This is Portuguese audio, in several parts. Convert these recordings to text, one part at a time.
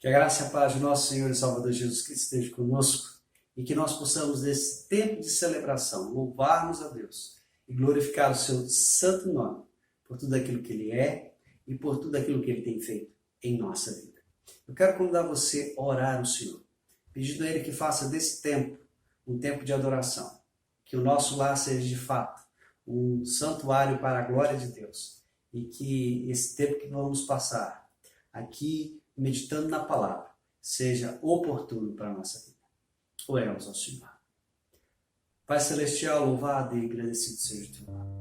Que a graça e a paz do nosso Senhor e Salvador Jesus Cristo esteja conosco e que nós possamos, nesse tempo de celebração, louvarmos a Deus e glorificar o seu santo nome por tudo aquilo que Ele é e por tudo aquilo que Ele tem feito em nossa vida. Eu quero convidar você a orar ao Senhor, pedindo a Ele que faça desse tempo um tempo de adoração, que o nosso lar seja de fato um santuário para a glória de Deus e que esse tempo que vamos passar aqui meditando na palavra seja oportuno para a nossa vida. Oremos ao Senhor. Pai Celestial, louvado e agradecido seja o teu nome.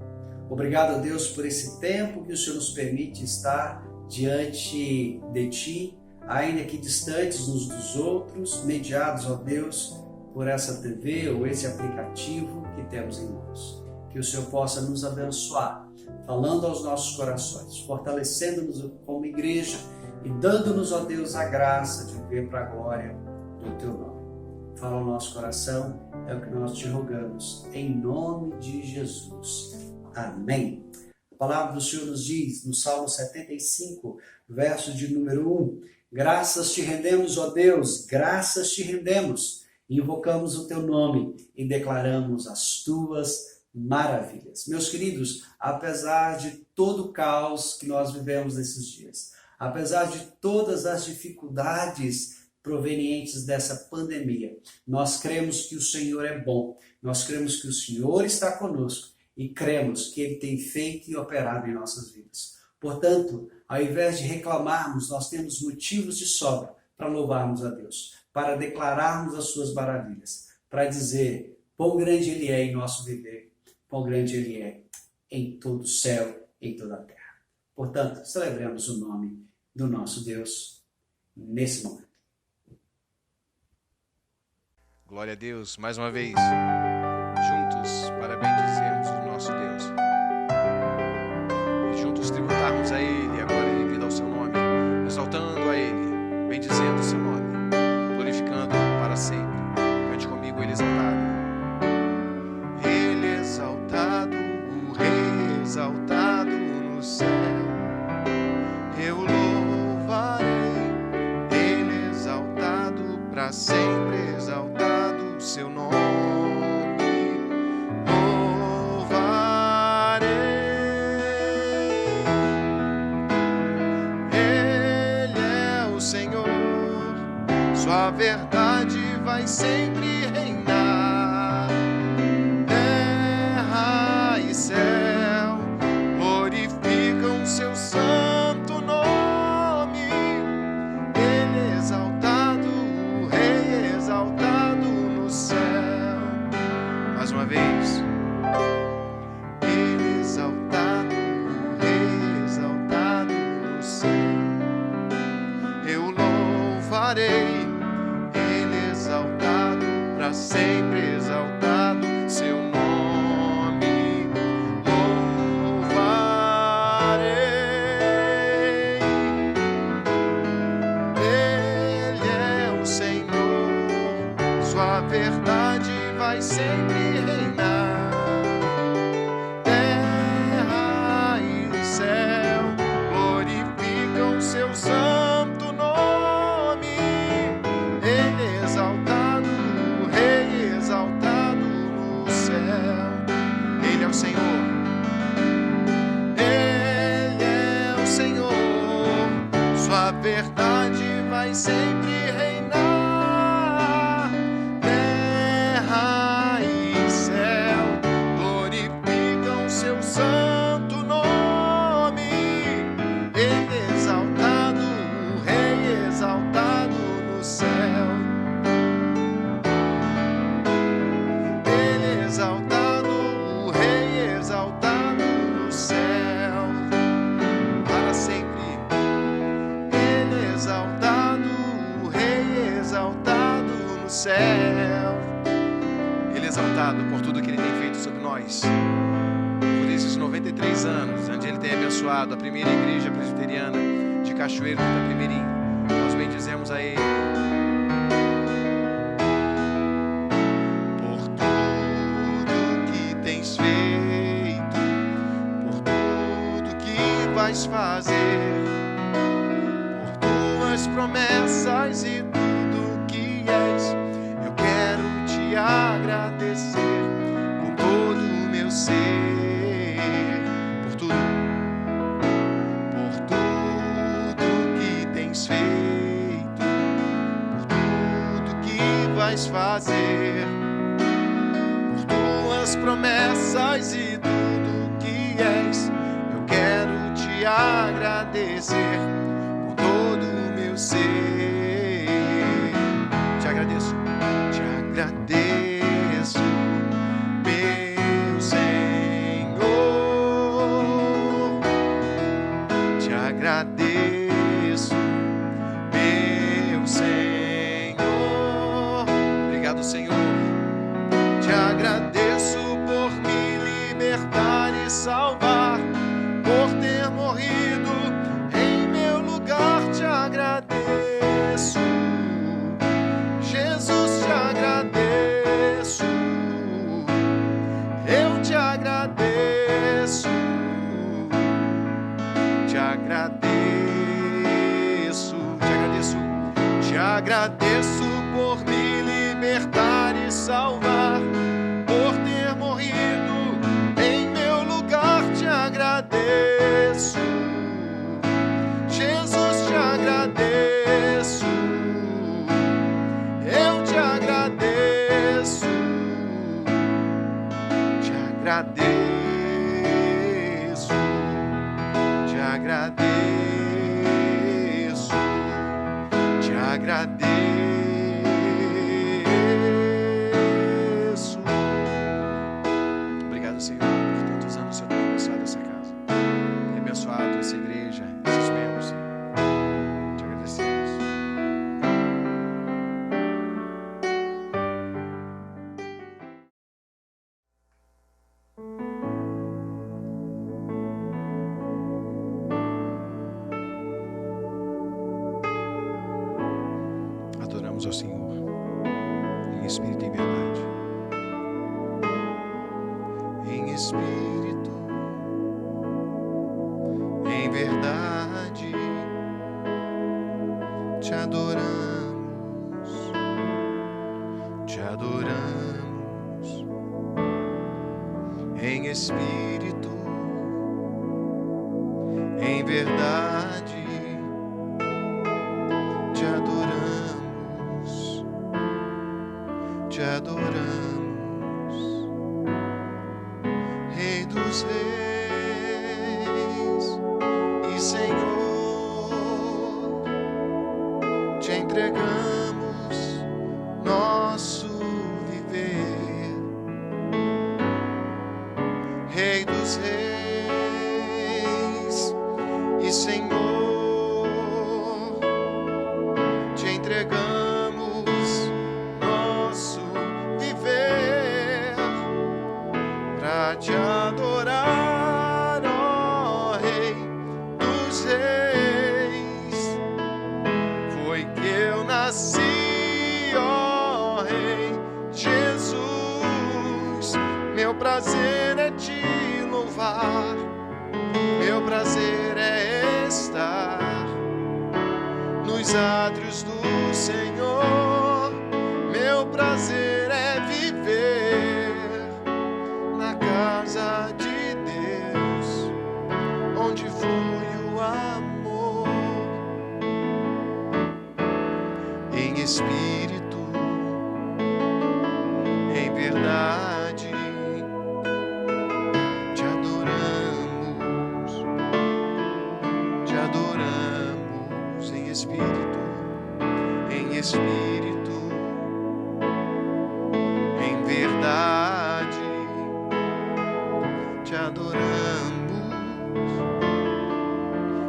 Obrigado a Deus por esse tempo que o Senhor nos permite estar diante de Ti, ainda que distantes uns dos outros, mediados, ó Deus, por essa TV ou esse aplicativo que temos em mãos. Que o Senhor possa nos abençoar, falando aos nossos corações, fortalecendo-nos como igreja e dando-nos, ó Deus, a graça de viver para a glória do Teu nome. Fala ao nosso coração, é o que nós te rogamos, em nome de Jesus. Amém. A palavra do Senhor nos diz, no Salmo 75, verso de número 1, graças te rendemos, ó Deus, graças te rendemos, invocamos o Teu nome e declaramos as Tuas maravilhas. Meus queridos, apesar de todo o caos que nós vivemos nesses dias, apesar de todas as dificuldades provenientes dessa pandemia, nós cremos que o Senhor é bom, nós cremos que o Senhor está conosco e cremos que Ele tem feito e operado em nossas vidas. Portanto, ao invés de reclamarmos, nós temos motivos de sobra para louvarmos a Deus, para declararmos as suas maravilhas, para dizer quão grande Ele é em nosso viver, quão grande Ele é em todo o céu, em toda a terra. Portanto, celebremos o nome do nosso Deus nesse momento. Glória a Deus, mais uma vez, juntos para bendizermos o nosso Deus e juntos tributarmos a Ele, a glória devida ao seu nome, exaltando a Ele, bendizendo o seu nome, glorificando para sempre. Cante comigo, Ele exaltado. Ele exaltado, o Rei exaltado no céu, eu louvarei, Ele exaltado para sempre, exaltado o seu nome, louvarei. Ele é o Senhor, sua verdade vai sempre reinar. Terra e céu glorificam seu santo nome. Ele é exaltado, o Rei exaltado no céu. Mais uma vez. Ele exaltado, o Rei exaltado no céu. Eu louvarei, Ele exaltado para sempre, exaltado seu nome. Louvarei. Ele é o Senhor, sua verdade vai sempre reinar. Terra e céu glorificam seu santo nome. Ele é exaltado, o Rei exaltado no céu. Ele é o Senhor. Ele é o Senhor, sua verdade vai sempre reinar. Terra e céu glorificam seu santo nome. Ele é exaltado, o Rei exaltado no céu. Ele é exaltado, o Rei exaltado no céu, para sempre. Ele é exaltado, o Rei exaltado no céu. Ele é exaltado por tudo que Ele tem feito sobre nós, por esses 93 anos, onde Ele tem abençoado a primeira igreja presbiteriana de Cachoeiro do Itapemirim. Nós bendizemos a Ele. Por tudo que tens feito, por tudo que vais fazer, por tuas promessas agradecer com todo o meu ser, por tudo que tens feito, por tudo que vais fazer, por tuas promessas e tudo que és. Eu quero te agradecer com todo o meu ser. Te agradeço, meu Senhor. Te agradeço, meu Senhor. Obrigado, Senhor. Te agradeço por me libertar e salvar, por ter morrido em meu lugar. Te agradeço, Jesus, te agradeço. Eu te agradeço, te agradeço, te agradeço, te agradeço por me libertar e salvar, por ter morrido em meu lugar. Te agradeço, Jesus, te agradeço. Eu te agradeço, te agradeço, te agradeço, te agradeço. Obrigado, Senhor, por tantos anos o Senhor tem abençoado essa casa, tem abençoado essa igreja, esses membros, Senhor. Te agradecemos. Adoramos ao Senhor em espírito e em verdade. Em espírito, em verdade, te adoramos, te adoramos. Em espírito, em verdade, te adoramos, te adoramos. Rei dos reis e Senhor, te entregamos nosso viver. Rei dos reis e Senhor, te entregamos nosso viver pra te adorar, ó Rei dos reis. Foi que eu nasci, ó Rei Jesus. Meu prazer é te louvar, meu prazer é estar nos átrios do Senhor. Meu prazer é viver na casa de Deus, onde flui o amor. Em espírito, em verdade, te adoramos, te adoramos. Em espírito, em espírito, em verdade, te adoramos,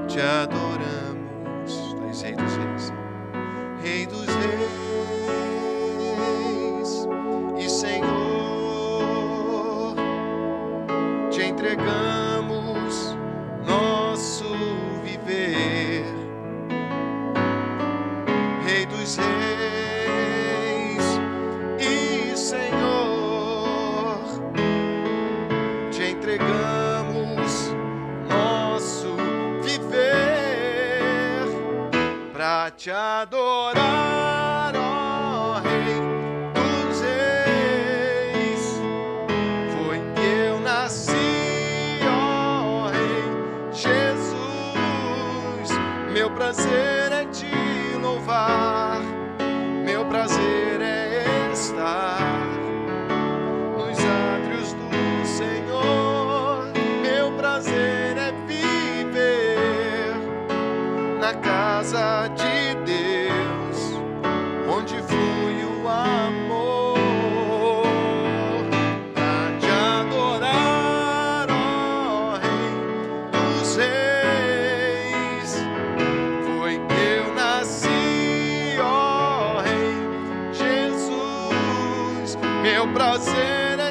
te adoramos. Tu és Rei dos reis, Rei dos reis e Senhor, te entregamos nosso viver. Rei dos reis e Senhor, te entregamos nosso viver pra te adorar, ó Rei dos reis.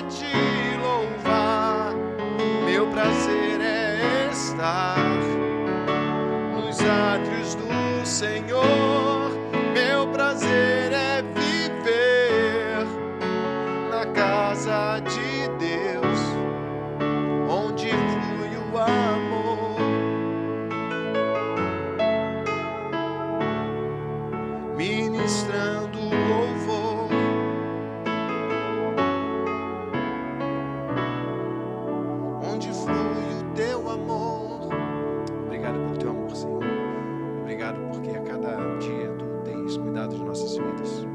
te louvar. Meu prazer é estar nos átrios do Senhor. Meu prazer é viver na casa de Deus, onde flui o amor. Ministrando louvor, onde flui o teu amor. Obrigado pelo teu amor, Senhor. Obrigado porque a cada dia tu tens cuidado de nossas vidas.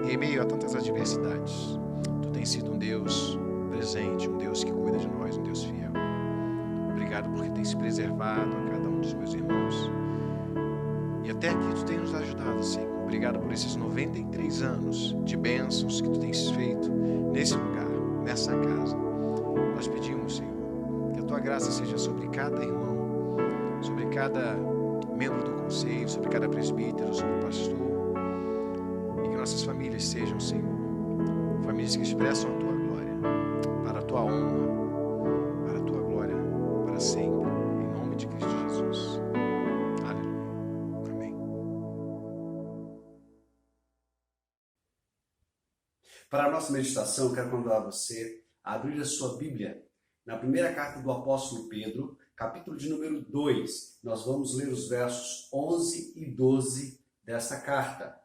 E em meio a tantas adversidades, tu tens sido um Deus presente, um Deus que cuida de nós, um Deus fiel. Obrigado porque tens preservado a cada um dos meus irmãos. E até aqui tu tens nos ajudado, Senhor. Obrigado por esses 93 anos de bênçãos que tu tens feito nesse lugar, nessa casa. Nós pedimos, Senhor, que a tua graça seja sobre cada irmão, sobre cada membro do conselho, sobre cada presbítero, sobre o pastor, e que nossas famílias sejam, Senhor, famílias que expressam a tua glória, para a tua honra, para a tua glória, para sempre, em nome de Cristo Jesus. Aleluia. Amém. Para a nossa meditação, eu quero convidar você a abrir a sua Bíblia na primeira carta do apóstolo Pedro, capítulo de número 2. Nós vamos ler os versos 11 e 12 desta carta.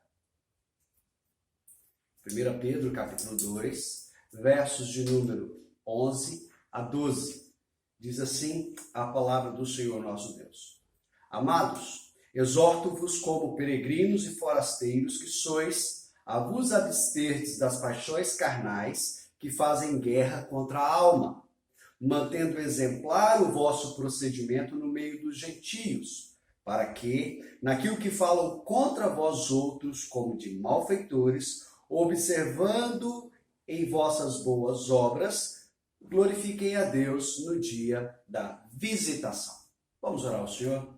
1 Pedro, capítulo 2, versos de número 11 a 12. Diz assim a palavra do Senhor nosso Deus. Amados, exorto-vos como peregrinos e forasteiros que sois, a vos absterdes das paixões carnais que fazem guerra contra a alma, mantendo exemplar o vosso procedimento no meio dos gentios, para que, naquilo que falam contra vós outros como de malfeitores, observando em vossas boas obras, glorifiquem a Deus no dia da visitação. Vamos orar ao Senhor?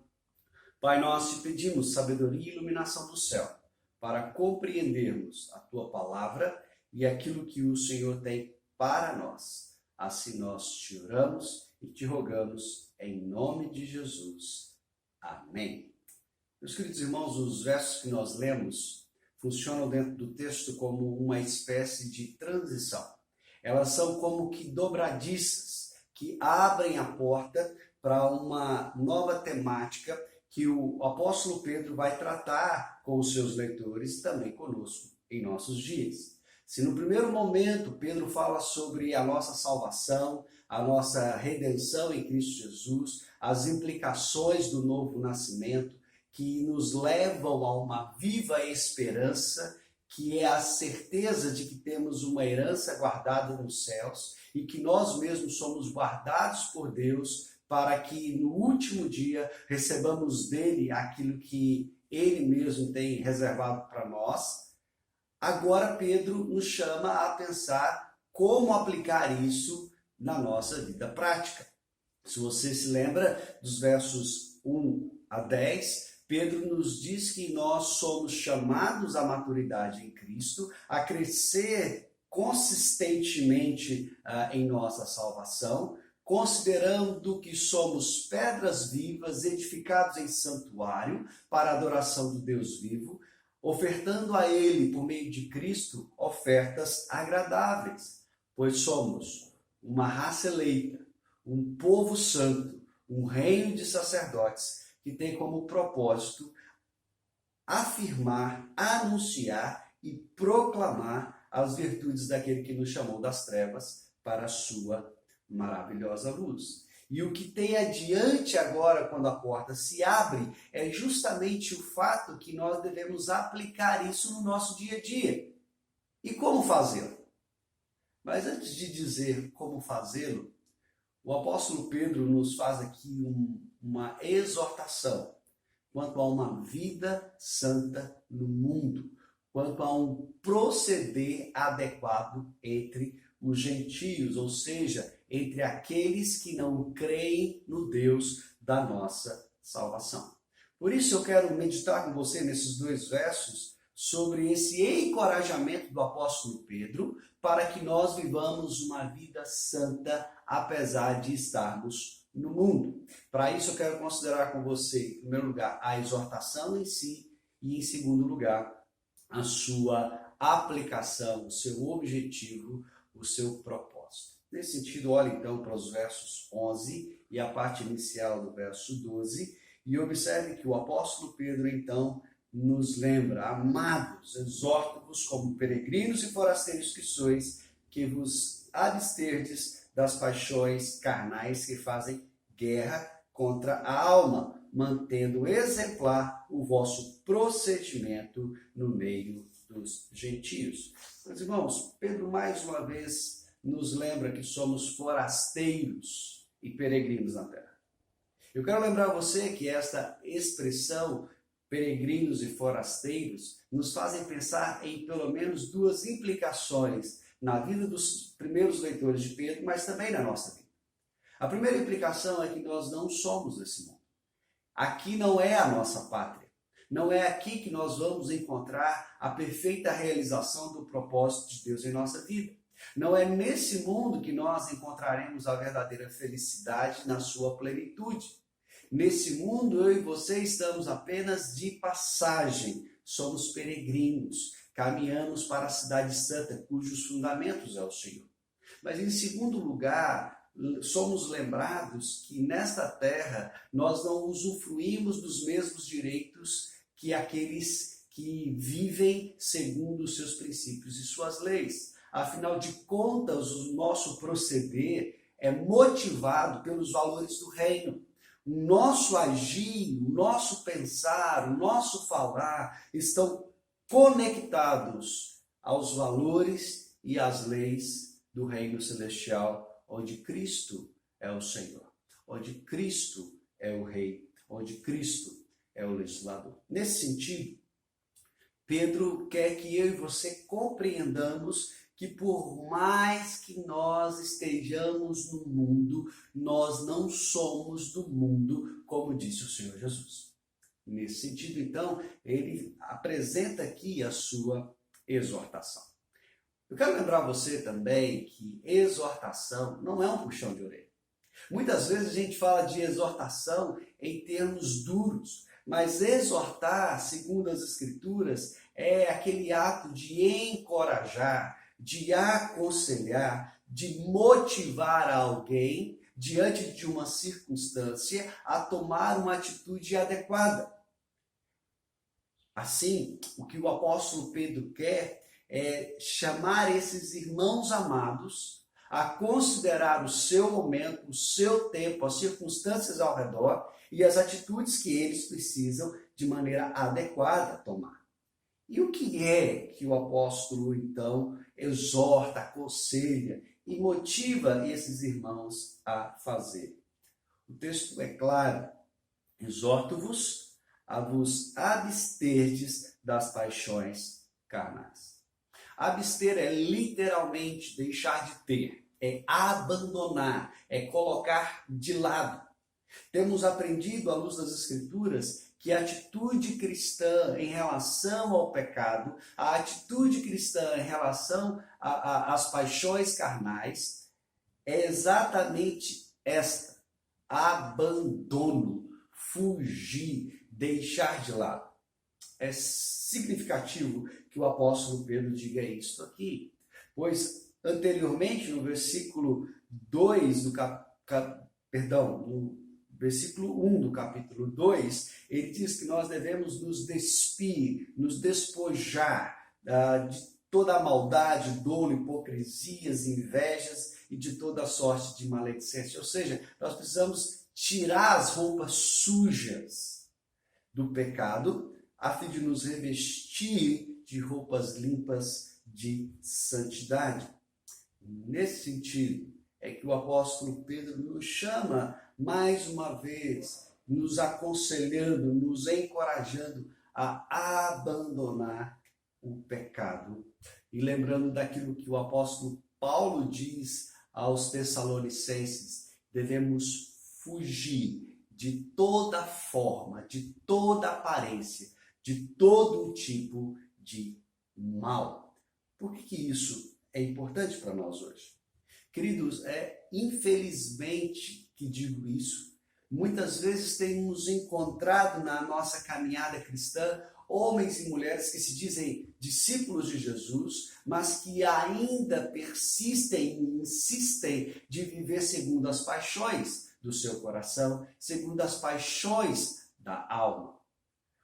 Pai, nós te pedimos sabedoria e iluminação do céu, para compreendermos a tua palavra e aquilo que o Senhor tem para nós. Assim nós te oramos e te rogamos em nome de Jesus. Amém. Meus queridos irmãos, os versos que nós lemos funcionam dentro do texto como uma espécie de transição. Elas são como que dobradiças que abrem a porta para uma nova temática que o apóstolo Pedro vai tratar com os seus leitores e também conosco em nossos dias. Se no primeiro momento Pedro fala sobre a nossa salvação, a nossa redenção em Cristo Jesus, as implicações do novo nascimento que nos levam a uma viva esperança, que é a certeza de que temos uma herança guardada nos céus e que nós mesmos somos guardados por Deus para que no último dia recebamos dele aquilo que ele mesmo tem reservado para nós. Agora Pedro nos chama a pensar como aplicar isso na nossa vida prática. Se você se lembra dos versos 1 a 10, Pedro nos diz que nós somos chamados à maturidade em Cristo, a crescer consistentemente em nossa salvação, considerando que somos pedras vivas edificados em santuário para a adoração do Deus vivo, ofertando a Ele, por meio de Cristo, ofertas agradáveis, pois somos uma raça eleita, um povo santo, um reino de sacerdotes que tem como propósito afirmar, anunciar e proclamar as virtudes daquele que nos chamou das trevas para a sua maravilhosa luz. E o que tem adiante agora, quando a porta se abre, é justamente o fato que nós devemos aplicar isso no nosso dia a dia. E como fazê-lo? Mas antes de dizer como fazê-lo, o apóstolo Pedro nos faz aqui uma exortação quanto a uma vida santa no mundo, quanto a um proceder adequado entre os gentios, ou seja, entre aqueles que não creem no Deus da nossa salvação. Por isso eu quero meditar com você nesses dois versos sobre esse encorajamento do apóstolo Pedro para que nós vivamos uma vida santa, apesar de estarmos no mundo. Para isso eu quero considerar com você, em primeiro lugar, a exortação em si e, em segundo lugar, a sua aplicação, o seu objetivo, o seu propósito. Nesse sentido, olhe então para os versos 11 e a parte inicial do verso 12 e observe que o apóstolo Pedro então nos lembra: amados, exorto-vos como peregrinos e forasteiros que sois, que vos absterdes das paixões carnais que fazem guerra contra a alma, mantendo exemplar o vosso procedimento no meio dos gentios. Meus irmãos, Pedro mais uma vez nos lembra que somos forasteiros e peregrinos na terra. Eu quero lembrar você que esta expressão peregrinos e forasteiros nos fazem pensar em pelo menos duas implicações na vida dos primeiros leitores de Pedro, mas também na nossa vida. A primeira implicação é que nós não somos desse mundo. Aqui não é a nossa pátria. Não é aqui que nós vamos encontrar a perfeita realização do propósito de Deus em nossa vida. Não é nesse mundo que nós encontraremos a verdadeira felicidade na sua plenitude. Nesse mundo, eu e você estamos apenas de passagem. Somos peregrinos, caminhamos para a cidade santa, cujos fundamentos é o Senhor. Mas em segundo lugar, somos lembrados que nesta terra nós não usufruímos dos mesmos direitos que aqueles que vivem segundo os seus princípios e suas leis. Afinal de contas, o nosso proceder é motivado pelos valores do reino. O nosso agir, o nosso pensar, o nosso falar estão conectados aos valores e às leis do reino celestial, onde Cristo é o Senhor, onde Cristo é o Rei, onde Cristo é o legislador. Nesse sentido, Pedro quer que eu e você compreendamos que por mais que nós estejamos no mundo, nós não somos do mundo, como disse o Senhor Jesus. Nesse sentido, então, ele apresenta aqui a sua exortação. Eu quero lembrar você também que exortação não é um puxão de orelha. Muitas vezes a gente fala de exortação em termos duros, mas exortar, segundo as Escrituras, é aquele ato de encorajar, de aconselhar, de motivar alguém diante de uma circunstância a tomar uma atitude adequada. Assim, o que o apóstolo Pedro quer é chamar esses irmãos amados a considerar o seu momento, o seu tempo, as circunstâncias ao redor e as atitudes que eles precisam de maneira adequada tomar. E o que é que o apóstolo, então, exorta, aconselha e motiva esses irmãos a fazer? O texto é claro: exorto-vos a vos absterdes das paixões carnais. Abster é literalmente deixar de ter, é abandonar, é colocar de lado. Temos aprendido, à luz das Escrituras, que a atitude cristã em relação ao pecado, a atitude cristã em relação às paixões carnais, é exatamente esta: abandono, fugir, deixar de lado. É significativo que o apóstolo Pedro diga isso aqui, pois anteriormente, no versículo 2 do no versículo 1 do capítulo 2, ele diz que nós devemos nos despir, nos despojar de toda a maldade, dolo, hipocrisias, invejas e de toda sorte de maledicência. Ou seja, nós precisamos tirar as roupas sujas do pecado a fim de nos revestir de roupas limpas de santidade. Nesse sentido, é que o apóstolo Pedro nos chama mais uma vez, nos aconselhando, nos encorajando a abandonar o pecado. E lembrando daquilo que o apóstolo Paulo diz aos Tessalonicenses: devemos fugir de toda forma, de toda aparência, de todo tipo de mal. Por que isso é importante para nós hoje? Queridos, infelizmente que digo isso, muitas vezes temos encontrado na nossa caminhada cristã homens e mulheres que se dizem discípulos de Jesus, mas que ainda persistem e insistem de viver segundo as paixões do seu coração, segundo as paixões da alma.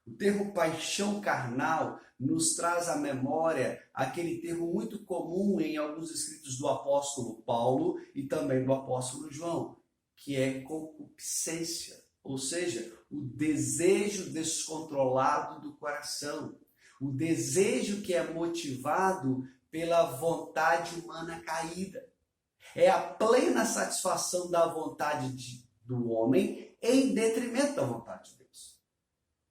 O termo paixão carnal nos traz à memória aquele termo muito comum em alguns escritos do apóstolo Paulo e também do apóstolo João, que é concupiscência, ou seja, o desejo descontrolado do coração, o desejo que é motivado pela vontade humana caída. É a plena satisfação da vontade do homem em detrimento da vontade de Deus.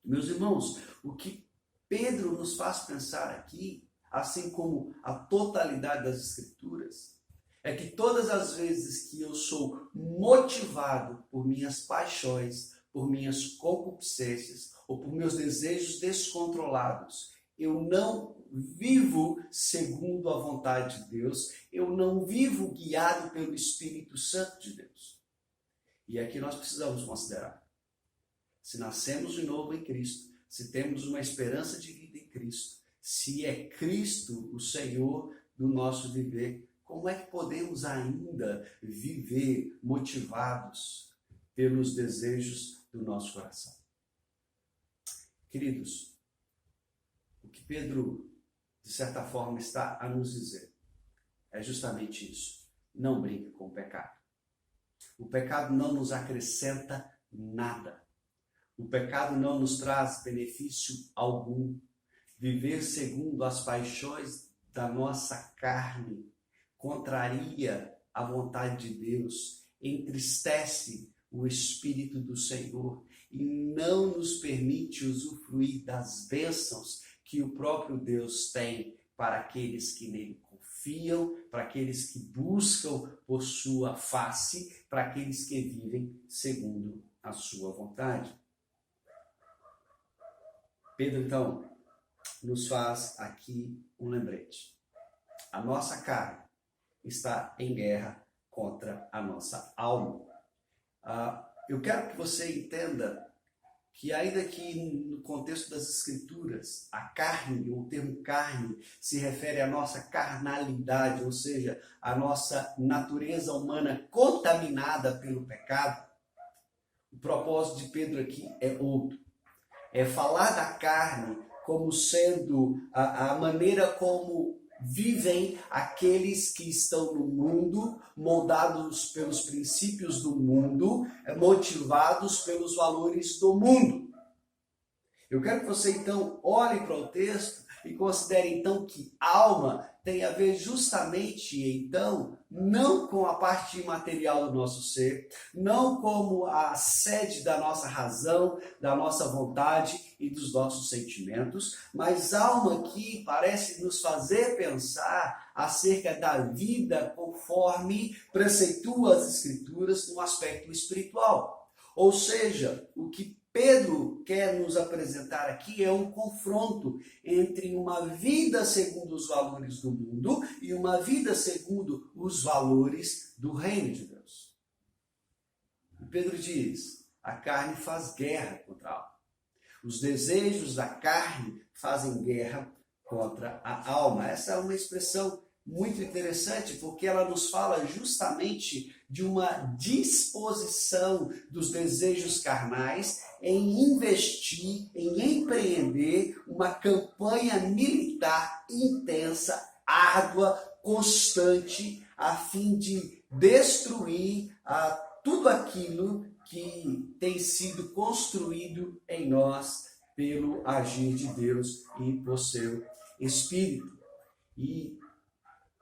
Meus irmãos, o que Pedro nos faz pensar aqui, assim como a totalidade das Escrituras, é que todas as vezes que eu sou motivado por minhas paixões, por minhas concupiscências ou por meus desejos descontrolados, eu não vivo segundo a vontade de Deus, eu não vivo guiado pelo Espírito Santo de Deus. E aqui nós precisamos considerar: se nascemos de novo em Cristo, se temos uma esperança de vida em Cristo, se é Cristo o Senhor do nosso viver, como é que podemos ainda viver motivados pelos desejos do nosso coração? Queridos, o que Pedro, de certa forma, está a nos dizer é justamente isso: não brinque com o pecado. O pecado não nos acrescenta nada. O pecado não nos traz benefício algum. Viver segundo as paixões da nossa carne contraria a vontade de Deus, entristece o Espírito do Senhor e não nos permite usufruir das bênçãos que o próprio Deus tem para aqueles que nele confiam, para aqueles que buscam por sua face, para aqueles que vivem segundo a sua vontade. Pedro, então, nos faz aqui um lembrete. A nossa carne está em guerra contra a nossa alma. Eu quero que você entenda que, ainda que no contexto das Escrituras, a carne, o termo carne, se refere à nossa carnalidade, ou seja, à nossa natureza humana contaminada pelo pecado, o propósito de Pedro aqui é outro. É falar da carne como sendo a maneira como vivem aqueles que estão no mundo, moldados pelos princípios do mundo, motivados pelos valores do mundo. Eu quero que você então olhe para o texto e considere então que alma tem a ver justamente então não com a parte imaterial do nosso ser, não como a sede da nossa razão, da nossa vontade e dos nossos sentimentos, mas alma que parece nos fazer pensar acerca da vida conforme preceitua as Escrituras no aspecto espiritual. Ou seja, o que Pedro quer nos apresentar aqui é um confronto entre uma vida segundo os valores do mundo e uma vida segundo os valores do reino de Deus. E Pedro diz: a carne faz guerra contra a alma. Os desejos da carne fazem guerra contra a alma. Essa é uma expressão muito interessante, porque ela nos fala justamente de uma disposição dos desejos carnais em investir, em empreender uma campanha militar intensa, árdua, constante, a fim de destruir tudo aquilo que tem sido construído em nós pelo agir de Deus e por seu Espírito. E,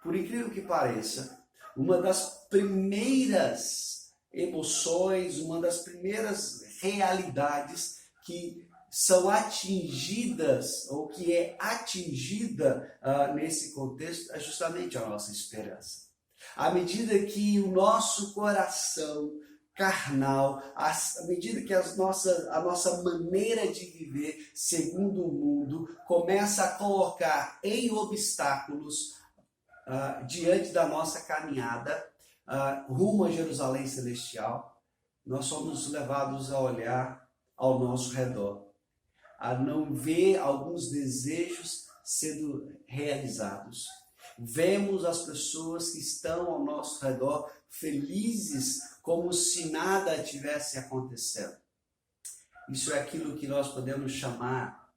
por incrível que pareça, uma das primeiras emoções, uma das primeiras realidades que são atingidas, ou que é atingida nesse contexto, é justamente a nossa esperança. À medida que o nosso coração carnal, à medida que a nossa maneira de viver segundo o mundo começa a colocar em obstáculos diante da nossa caminhada rumo a Jerusalém Celestial, nós somos levados a olhar ao nosso redor, a não ver alguns desejos sendo realizados. Vemos as pessoas que estão ao nosso redor felizes, como se nada tivesse acontecendo. Isso é aquilo que nós podemos chamar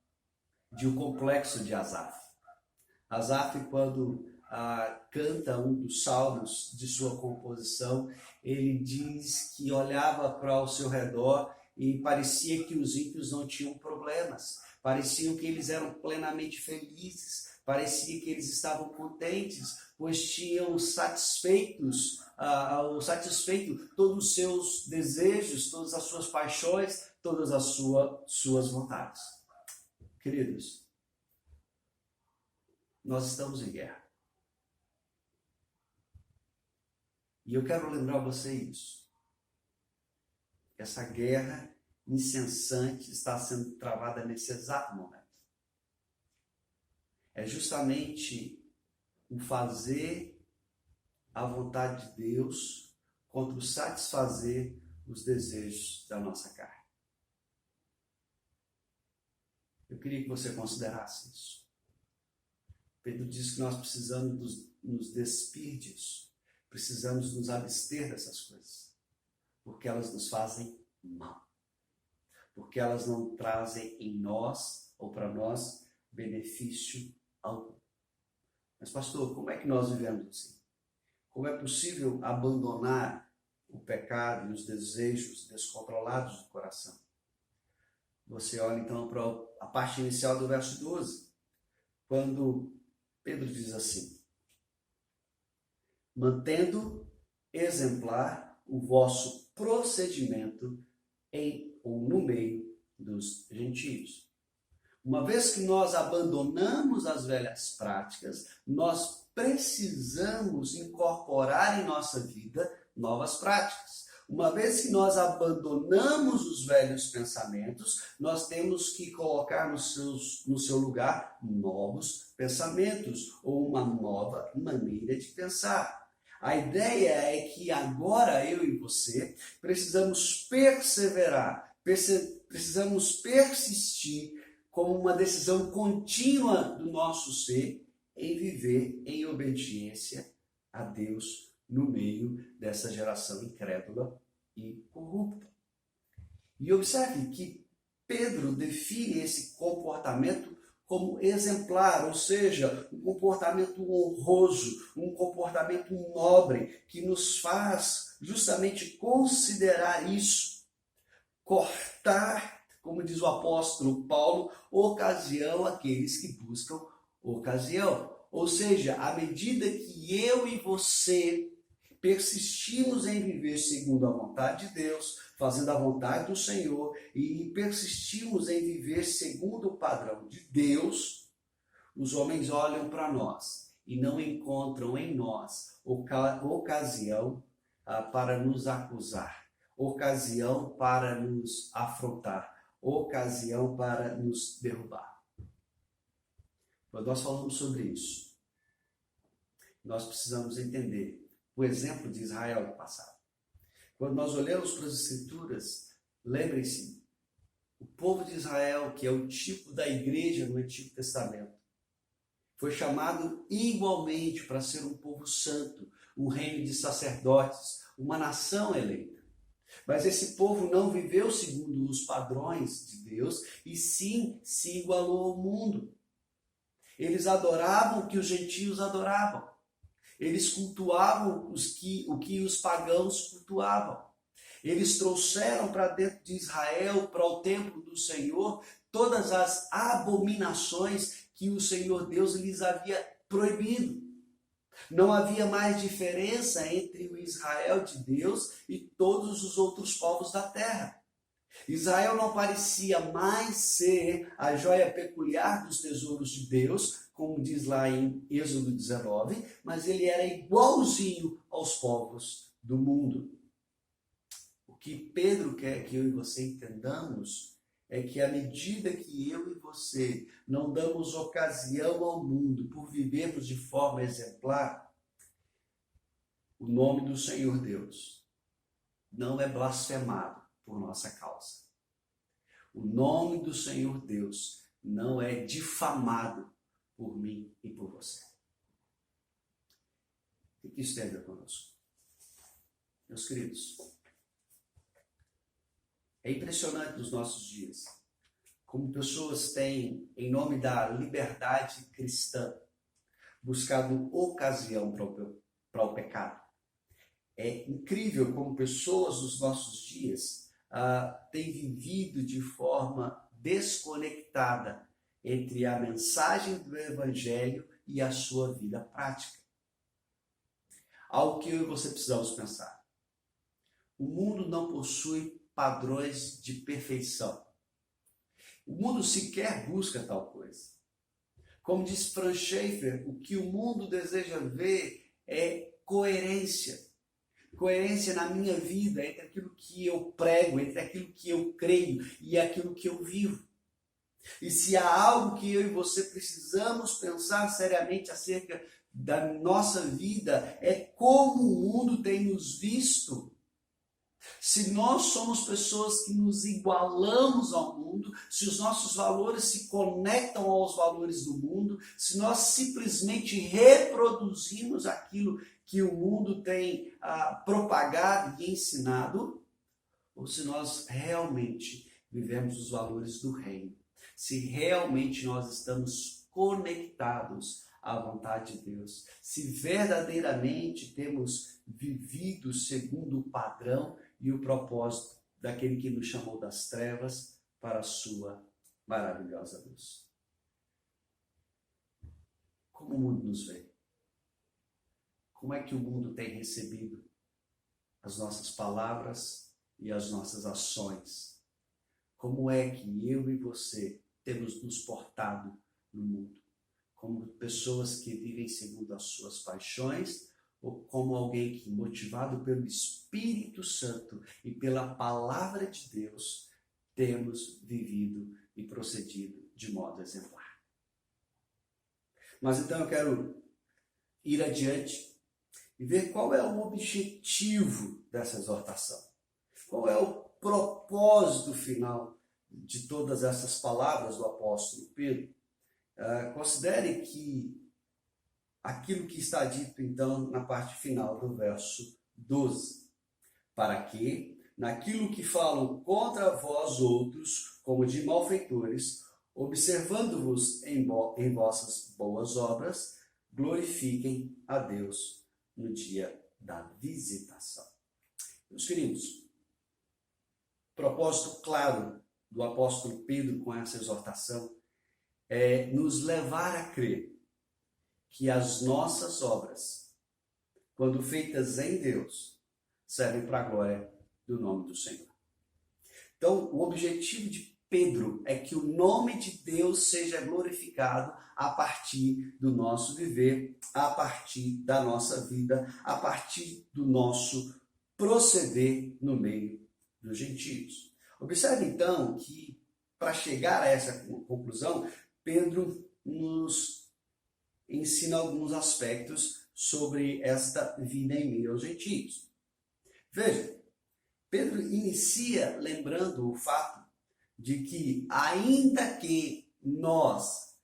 de um complexo de Asaf. Asaf, quando canta um dos salmos de sua composição, ele diz que olhava para o seu redor e parecia que os ímpios não tinham problemas, pareciam que eles eram plenamente felizes, parecia que eles estavam contentes, pois tinham satisfeito todos os seus desejos, todas as suas paixões, todas as suas vontades. Queridos, nós estamos em guerra. E eu quero lembrar você isso. Essa guerra incessante está sendo travada nesse exato momento. É justamente o fazer a vontade de Deus contra o satisfazer os desejos da nossa carne. Eu queria que você considerasse isso. Pedro diz que nós precisamos nos despir disso. Precisamos nos abster dessas coisas. Porque elas nos fazem mal. Porque elas não trazem em nós ou para nós benefício algum. Mas pastor, como é que nós vivemos assim? Como é possível abandonar o pecado e os desejos descontrolados do coração? Você olha então para a parte inicial do verso 12, quando Pedro diz assim: mantendo exemplar o vosso procedimento em ou no meio dos gentios. Uma vez que nós abandonamos as velhas práticas, nós precisamos incorporar em nossa vida novas práticas. Uma vez que nós abandonamos os velhos pensamentos, nós temos que colocar no seu lugar novos pensamentos ou uma nova maneira de pensar. A ideia é que agora eu e você precisamos perseverar, precisamos persistir como uma decisão contínua do nosso ser em viver em obediência a Deus no meio dessa geração incrédula e corrupta. E observe que Pedro define esse comportamento como exemplar, ou seja, um comportamento honroso, um comportamento nobre, que nos faz justamente considerar isso, cortar, como diz o apóstolo Paulo, ocasião àqueles que buscam ocasião. Ou seja, à medida que eu e você persistimos em viver segundo a vontade de Deus, fazendo a vontade do Senhor, e persistimos em viver segundo o padrão de Deus, os homens olham para nós e não encontram em nós ocasião para nos acusar, ocasião para nos afrontar, ocasião para nos derrubar. Quando nós falamos sobre isso, nós precisamos entender o exemplo de Israel do passado. Quando nós olhamos para as Escrituras, lembrem-se, o povo de Israel, que é o tipo da igreja no Antigo Testamento, foi chamado igualmente para ser um povo santo, um reino de sacerdotes, uma nação eleita. Mas esse povo não viveu segundo os padrões de Deus, e sim se igualou ao mundo. Eles adoravam o que os gentios adoravam. Eles cultuavam o que os pagãos cultuavam. Eles trouxeram para dentro de Israel, para o templo do Senhor, todas as abominações que o Senhor Deus lhes havia proibido. Não havia mais diferença entre o Israel de Deus e todos os outros povos da terra. Israel não parecia mais ser a joia peculiar dos tesouros de Deus, como diz lá em Êxodo 19, mas ele era igualzinho aos povos do mundo. O O que Pedro quer que eu e você entendamos é que à medida que eu e você não damos ocasião ao mundo por vivermos de forma exemplar, o nome do Senhor Deus não é blasfemado por nossa causa. O nome do Senhor Deus não é difamado por mim e por você. O que isso tem a ver conosco? Meus queridos, é impressionante nos nossos dias como pessoas têm, em nome da liberdade cristã, buscado ocasião para o pecado. É incrível como pessoas nos nossos dias têm vivido de forma desconectada entre a mensagem do Evangelho e a sua vida prática. Algo que eu e você precisamos pensar. O mundo não possui padrões de perfeição. O mundo sequer busca tal coisa. Como diz Frank Schaeffer, o que o mundo deseja ver é coerência. Coerência na minha vida entre aquilo que eu prego, entre aquilo que eu creio e aquilo que eu vivo. E se há algo que eu e você precisamos pensar seriamente acerca da nossa vida, é como o mundo tem nos visto. Se nós somos pessoas que nos igualamos ao mundo, se os nossos valores se conectam aos valores do mundo, se nós simplesmente reproduzimos aquilo que o mundo tem propagado e ensinado, ou se nós realmente vivemos os valores do reino, se realmente nós estamos conectados à vontade de Deus, se verdadeiramente temos vivido segundo o padrão e o propósito daquele que nos chamou das trevas para a sua maravilhosa luz. Como o mundo nos vê? Como é que o mundo tem recebido as nossas palavras e as nossas ações? Como é que eu e você temos nos portado no mundo? Como pessoas que vivem segundo as suas paixões, ou como alguém que, motivado pelo Espírito Santo e pela palavra de Deus, temos vivido e procedido de modo exemplar. Mas então eu quero ir adiante e ver qual é o objetivo dessa exortação. Qual é o propósito final de todas essas palavras do apóstolo Pedro? Considere que aquilo que está dito, então, na parte final do verso 12. Para que, naquilo que falam contra vós outros, como de malfeitores, observando-vos em vossas boas obras, glorifiquem a Deus no dia da visitação. Meus queridos, propósito claro do apóstolo Pedro com essa exortação é nos levar a crer que as nossas obras, quando feitas em Deus, servem para a glória do nome do Senhor. Então, o objetivo de Pedro é que o nome de Deus seja glorificado a partir do nosso viver, a partir da nossa vida, a partir do nosso proceder no meio dos gentios. Observe então que, para chegar a essa conclusão, Pedro nos ensina alguns aspectos sobre esta vida em meio aos gentios. Veja, Pedro inicia lembrando o fato de que, ainda que nós,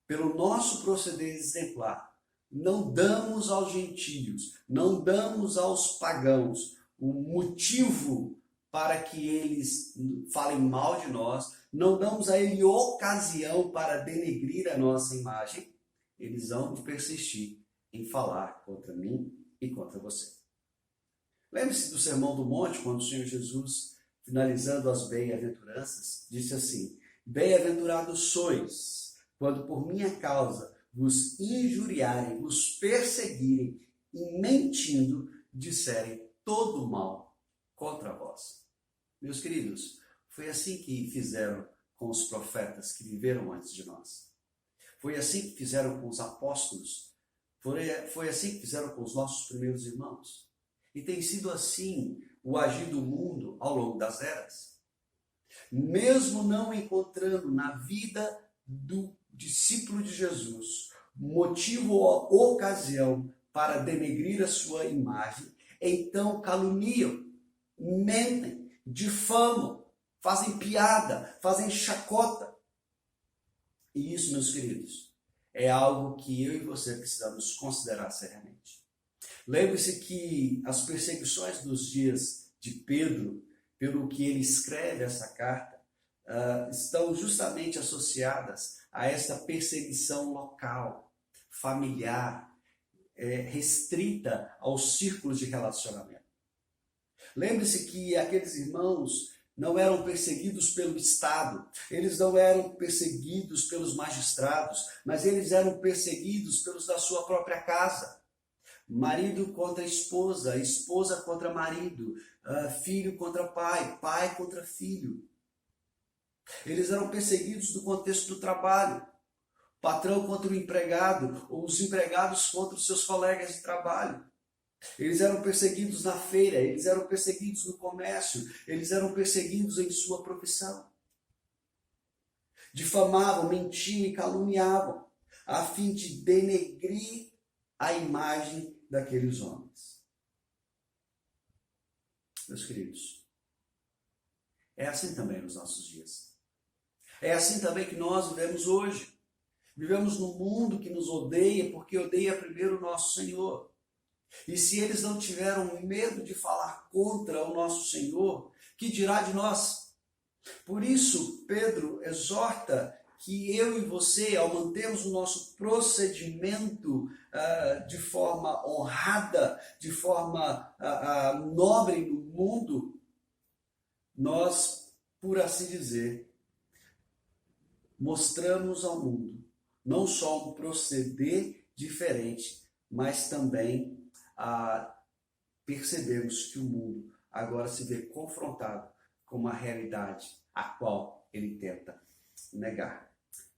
pelo nosso proceder exemplar, não damos aos gentios, não damos aos pagãos o motivo para que eles falem mal de nós, não damos a ele ocasião para denegrir a nossa imagem, eles vão persistir em falar contra mim e contra você. Lembre-se do Sermão do Monte, quando o Senhor Jesus, finalizando as bem-aventuranças, disse assim: bem-aventurados sois, quando por minha causa vos injuriarem, vos perseguirem e mentindo disserem todo o mal contra vós. Meus queridos, foi assim que fizeram com os profetas que viveram antes de nós. Foi assim que fizeram com os apóstolos. Foi assim que fizeram com os nossos primeiros irmãos. E tem sido assim o agir do mundo ao longo das eras. Mesmo não encontrando na vida do discípulo de Jesus motivo ou ocasião para denegrir a sua imagem, então caluniam, mentem, difamam, fazem piada, fazem chacota. E isso, meus queridos, é algo que eu e você precisamos considerar seriamente. Lembre-se que as perseguições dos dias de Pedro, pelo que ele escreve essa carta, estão justamente associadas a esta perseguição local, familiar, restrita aos círculos de relacionamento. Lembre-se que aqueles irmãos não eram perseguidos pelo Estado, eles não eram perseguidos pelos magistrados, mas eles eram perseguidos pelos da sua própria casa. Marido contra esposa, esposa contra marido, filho contra pai, pai contra filho. Eles eram perseguidos no contexto do trabalho, patrão contra o empregado, ou os empregados contra os seus colegas de trabalho. Eles eram perseguidos na feira, eles eram perseguidos no comércio, eles eram perseguidos em sua profissão. Difamavam, mentiam e caluniavam, a fim de denegrir a imagem daqueles homens. Meus queridos, é assim também nos nossos dias. É assim também que nós vivemos hoje. Vivemos num mundo que nos odeia porque odeia primeiro o nosso Senhor. E se eles não tiveram medo de falar contra o nosso Senhor, que dirá de nós? Por isso, Pedro exorta que eu e você, ao mantermos o nosso procedimento de forma honrada, de forma nobre no mundo, nós, por assim dizer, mostramos ao mundo não só um proceder diferente, mas também percebemos que o mundo agora se vê confrontado com uma realidade a qual ele tenta negar.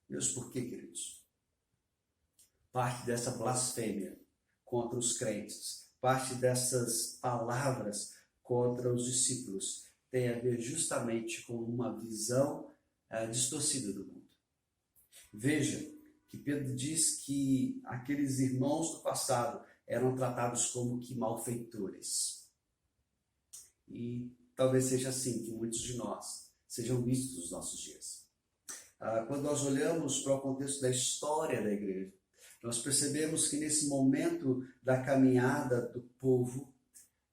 Meus porquê, queridos? Parte dessa blasfêmia contra os crentes, parte dessas palavras contra os discípulos tem a ver justamente com uma visão distorcida do mundo. Veja que Pedro diz que aqueles irmãos do passado eram tratados como que malfeitores. E talvez seja assim que muitos de nós sejam vistos nos nossos dias. Quando nós olhamos para o contexto da história da igreja, nós percebemos que nesse momento da caminhada do povo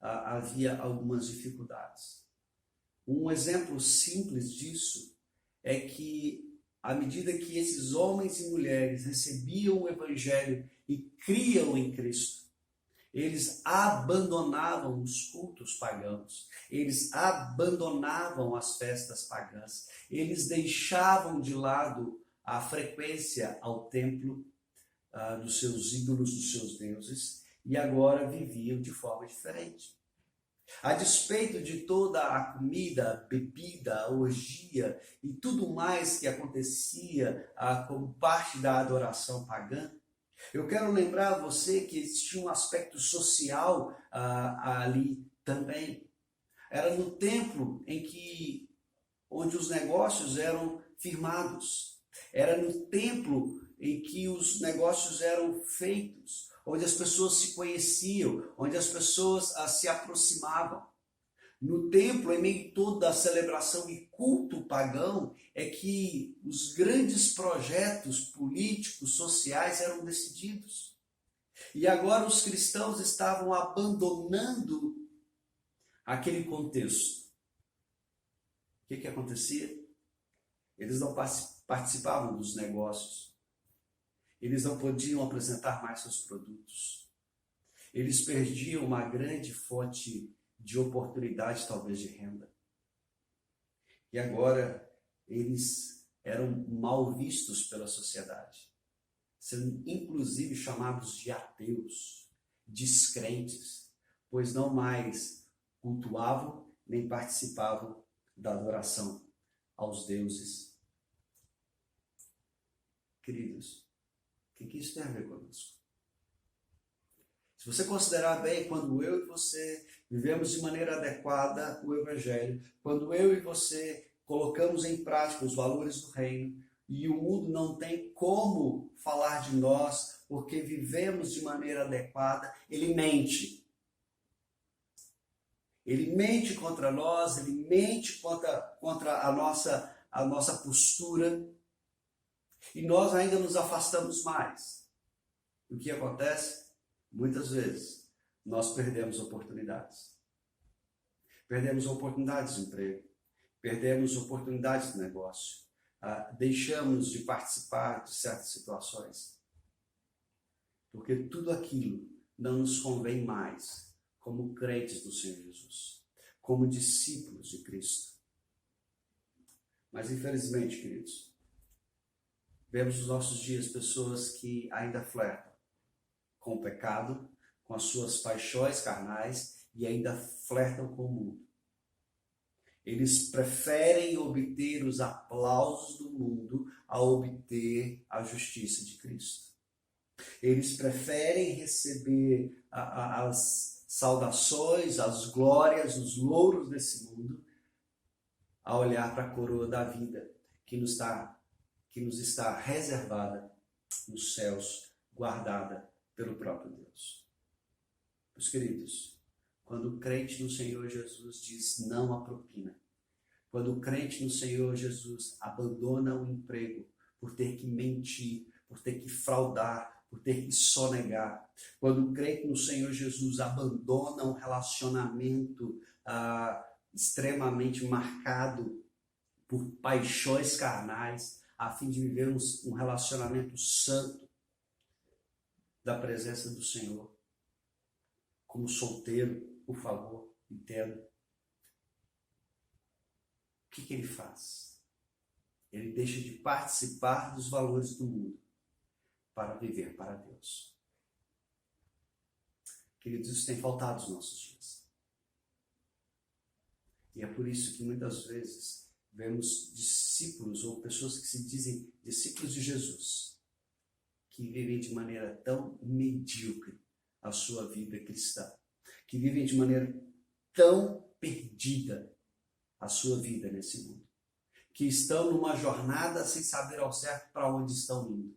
havia algumas dificuldades. Um exemplo simples disso é que à medida que esses homens e mulheres recebiam o Evangelho e criam em Cristo, eles abandonavam os cultos pagãos, eles abandonavam as festas pagãs, eles deixavam de lado a frequência ao templo dos seus ídolos, dos seus deuses, e agora viviam de forma diferente. A despeito de toda a comida, a bebida, a orgia e tudo mais que acontecia como parte da adoração pagã, eu quero lembrar a você que existia um aspecto social ali também. Era no templo onde os negócios eram firmados. Era no templo em que os negócios eram feitos, onde as pessoas se conheciam, onde as pessoas se aproximavam. No templo, em meio a toda a celebração e culto pagão, é que os grandes projetos políticos, sociais eram decididos. E agora os cristãos estavam abandonando aquele contexto. O que acontecia? Eles não participavam dos negócios. Eles não podiam apresentar mais seus produtos. Eles perdiam uma grande fonte de oportunidade, talvez de renda. E agora eles eram mal vistos pela sociedade, sendo inclusive chamados de ateus, descrentes, pois não mais cultuavam nem participavam da adoração aos deuses. Queridos, o que isso tem a ver conosco? Se você considerar bem, quando eu e você vivemos de maneira adequada o Evangelho, quando eu e você colocamos em prática os valores do reino, e o mundo não tem como falar de nós, porque vivemos de maneira adequada, ele mente. Ele mente contra nós, ele mente contra a nossa postura, e nós ainda nos afastamos mais. O que acontece? Muitas vezes, nós perdemos oportunidades. Perdemos oportunidades de emprego, perdemos oportunidades de negócio, deixamos de participar de certas situações, porque tudo aquilo não nos convém mais como crentes do Senhor Jesus, como discípulos de Cristo. Mas infelizmente, queridos, vemos nos nossos dias pessoas que ainda flertam com o pecado, com as suas paixões carnais e ainda flertam com o mundo. Eles preferem obter os aplausos do mundo a obter a justiça de Cristo. Eles preferem receber as saudações, as glórias, os louros desse mundo, a olhar para a coroa da vida que nos está reservada nos céus, guardada pelo próprio Deus. Meus queridos, quando o crente no Senhor Jesus diz não à propina, quando o crente no Senhor Jesus abandona o emprego por ter que mentir, por ter que fraudar, por ter que sonegar, quando o crente no Senhor Jesus abandona um relacionamento extremamente marcado por paixões carnais, a fim de viver um relacionamento santo da presença do Senhor, como solteiro, por favor, entenda. O que ele faz? Ele deixa de participar dos valores do mundo para viver para Deus. Queridos, isso tem faltado nos nossos dias. E é por isso que muitas vezes vemos discípulos ou pessoas que se dizem discípulos de Jesus, que vivem de maneira tão medíocre a sua vida cristã, que vivem de maneira tão perdida a sua vida nesse mundo, que estão numa jornada sem saber ao certo para onde estão indo,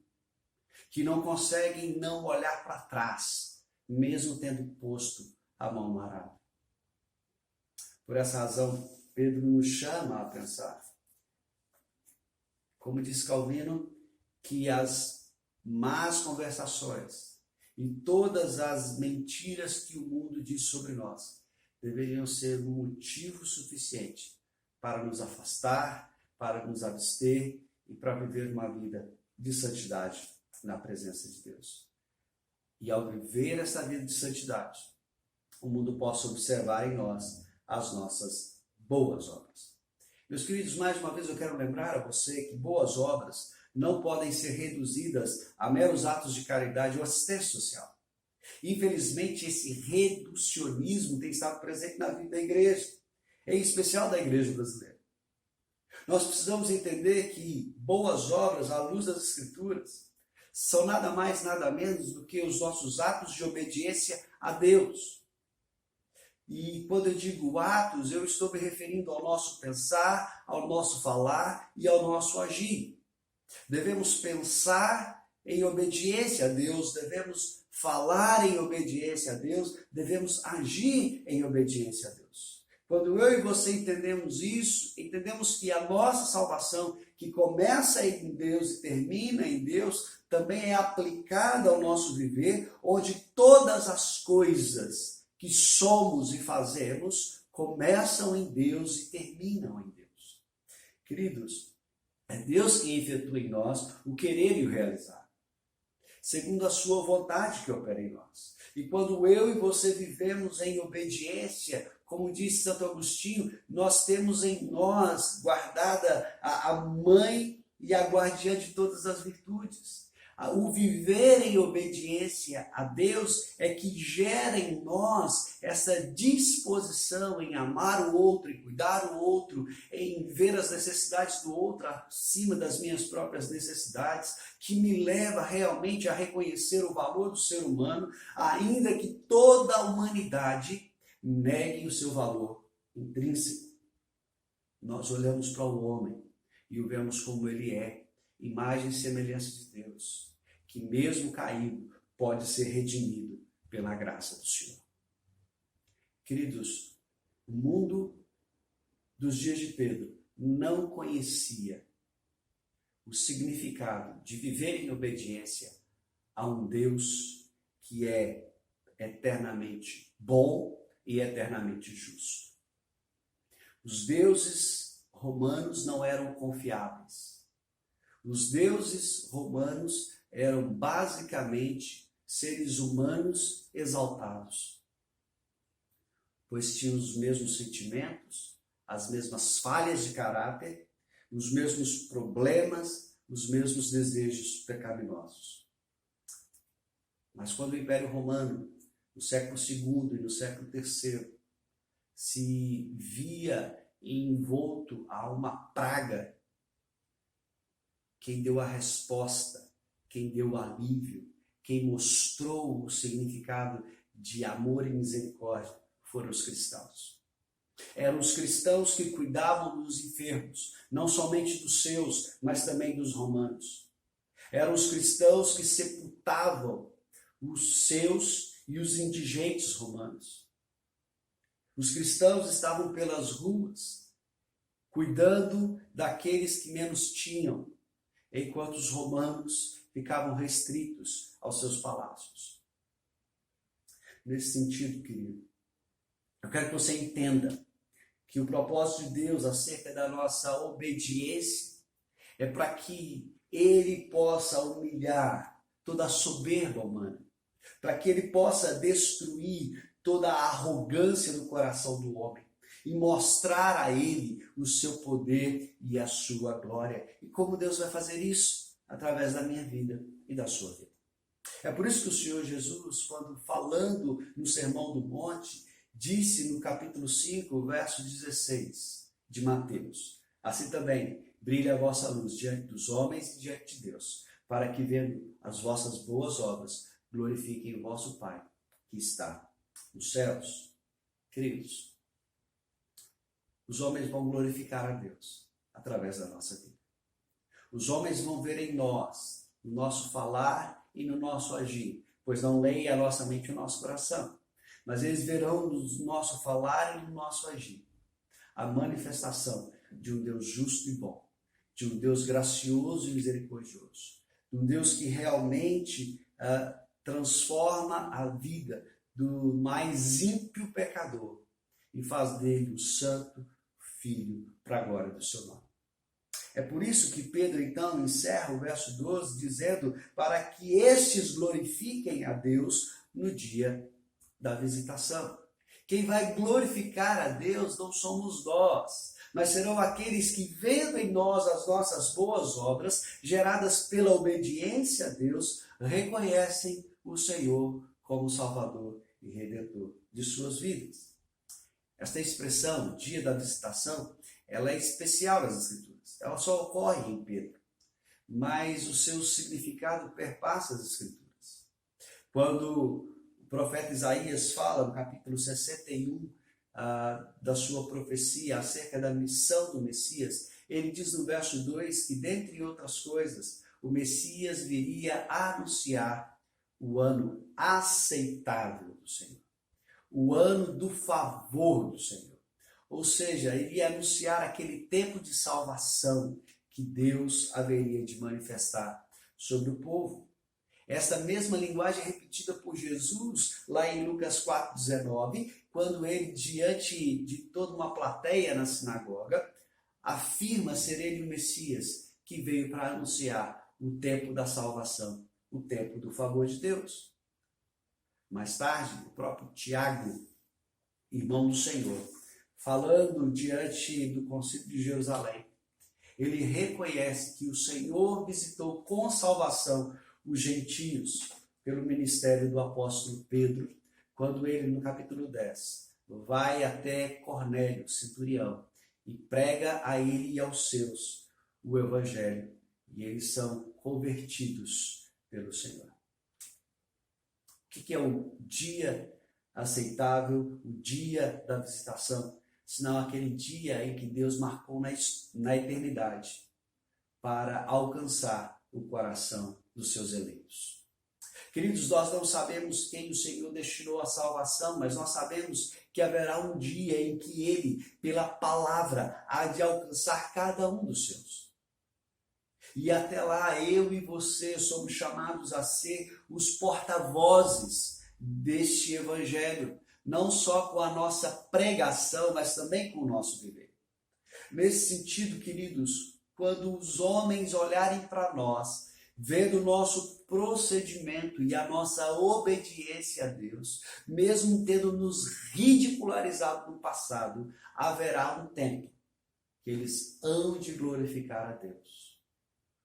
que não conseguem não olhar para trás, mesmo tendo posto a mão no arado. Por essa razão, Pedro nos chama a pensar, como diz Calvino, que as más conversações e todas as mentiras que o mundo diz sobre nós deveriam ser um motivo suficiente para nos afastar, para nos abster e para viver uma vida de santidade na presença de Deus. E ao viver essa vida de santidade, o mundo possa observar em nós as nossas boas obras. Meus queridos, mais uma vez eu quero lembrar a você que boas obras não podem ser reduzidas a meros atos de caridade ou assistência social. Infelizmente, esse reducionismo tem estado presente na vida da igreja, em especial da igreja brasileira. Nós precisamos entender que boas obras, à luz das Escrituras, são nada mais, nada menos do que os nossos atos de obediência a Deus. E quando eu digo atos, eu estou me referindo ao nosso pensar, ao nosso falar e ao nosso agir. Devemos pensar em obediência a Deus, devemos falar em obediência a Deus, devemos agir em obediência a Deus. Quando eu e você entendemos isso, entendemos que a nossa salvação, que começa em Deus e termina em Deus, também é aplicada ao nosso viver, onde todas as coisas que somos e fazemos começam em Deus e terminam em Deus. Queridos, é Deus quem efetua em nós o querer e o realizar, segundo a sua vontade que opera em nós. E quando eu e você vivemos em obediência, como disse Santo Agostinho, nós temos em nós guardada a mãe e a guardiã de todas as virtudes. O viver em obediência a Deus é que gera em nós essa disposição em amar o outro, em cuidar o outro, em ver as necessidades do outro acima das minhas próprias necessidades, que me leva realmente a reconhecer o valor do ser humano, ainda que toda a humanidade neguem o seu valor intrínseco. Nós olhamos para o homem e o vemos como ele é, imagem e semelhança de Deus, que mesmo caído pode ser redimido pela graça do Senhor. Queridos, o mundo dos dias de Pedro não conhecia o significado de viver em obediência a um Deus que é eternamente bom e eternamente justo. Os deuses romanos não eram confiáveis. Os deuses romanos eram basicamente seres humanos exaltados, pois tinham os mesmos sentimentos, as mesmas falhas de caráter, os mesmos problemas, os mesmos desejos pecaminosos. Mas quando o Império Romano, no século II e no século III, se via envolto a uma praga, quem deu a resposta, quem deu o alívio, quem mostrou o significado de amor e misericórdia foram os cristãos. Eram os cristãos que cuidavam dos enfermos, não somente dos seus, mas também dos romanos. Eram os cristãos que sepultavam os seus e os indigentes romanos. Os cristãos estavam pelas ruas, cuidando daqueles que menos tinham, enquanto os romanos ficavam restritos aos seus palácios. Nesse sentido, querido, eu quero que você entenda que o propósito de Deus acerca da nossa obediência é para que Ele possa humilhar toda a soberba humana, para que Ele possa destruir toda a arrogância do coração do homem e mostrar a Ele o seu poder e a sua glória. E como Deus vai fazer isso? Através da minha vida e da sua vida. É por isso que o Senhor Jesus, quando falando no Sermão do Monte, disse no capítulo 5, verso 16 de Mateus: assim também brilha a vossa luz diante dos homens e diante de Deus, para que, vendo as vossas boas obras, glorifiquem o vosso Pai que está nos céus. Queridos, os homens vão glorificar a Deus através da nossa vida. Os homens vão ver em nós, no nosso falar e no nosso agir, pois não leem a nossa mente e o nosso coração, mas eles verão no nosso falar e no nosso agir a manifestação de um Deus justo e bom, de um Deus gracioso e misericordioso, de um Deus que realmente transforma a vida do mais ímpio pecador e faz dele o santo filho para a glória do seu nome. É por isso que Pedro então encerra o verso 12 dizendo: para que estes glorifiquem a Deus no dia da visitação. Quem vai glorificar a Deus não somos nós, mas serão aqueles que, vendo em nós as nossas boas obras, geradas pela obediência a Deus, reconhecem o Senhor como Salvador e Redentor de suas vidas. Esta expressão, dia da visitação, ela é especial nas Escrituras. Ela só ocorre em Pedro, mas o seu significado perpassa as Escrituras. Quando o profeta Isaías fala no capítulo 61 da sua profecia acerca da missão do Messias, ele diz no verso 2 que, dentre outras coisas, o Messias viria a anunciar o ano aceitável do Senhor, o ano do favor do Senhor. Ou seja, ele ia anunciar aquele tempo de salvação que Deus haveria de manifestar sobre o povo. Esta mesma linguagem é repetida por Jesus lá em Lucas 4,19, quando ele, diante de toda uma plateia na sinagoga, afirma ser ele o Messias que veio para anunciar o tempo da salvação, o tempo do favor de Deus. Mais tarde, o próprio Tiago, irmão do Senhor, falando diante do Concílio de Jerusalém, ele reconhece que o Senhor visitou com salvação os gentios pelo ministério do apóstolo Pedro, quando ele, no capítulo 10, vai até Cornélio, centurião, e prega a ele e aos seus o evangelho, e eles são convertidos pelo Senhor. O que é o dia aceitável o dia da visitação, senão aquele dia em que Deus marcou na eternidade para alcançar o coração dos seus eleitos. Queridos, nós não sabemos quem o Senhor destinou à salvação, mas nós sabemos que haverá um dia em que Ele, pela palavra, há de alcançar cada um dos seus. E até lá, eu e você somos chamados a ser os porta-vozes deste Evangelho, não só com a nossa pregação, mas também com o nosso viver. Nesse sentido, queridos, quando os homens olharem para nós, vendo o nosso procedimento e a nossa obediência a Deus, mesmo tendo nos ridicularizado no passado, haverá um tempo que eles hão de glorificar a Deus,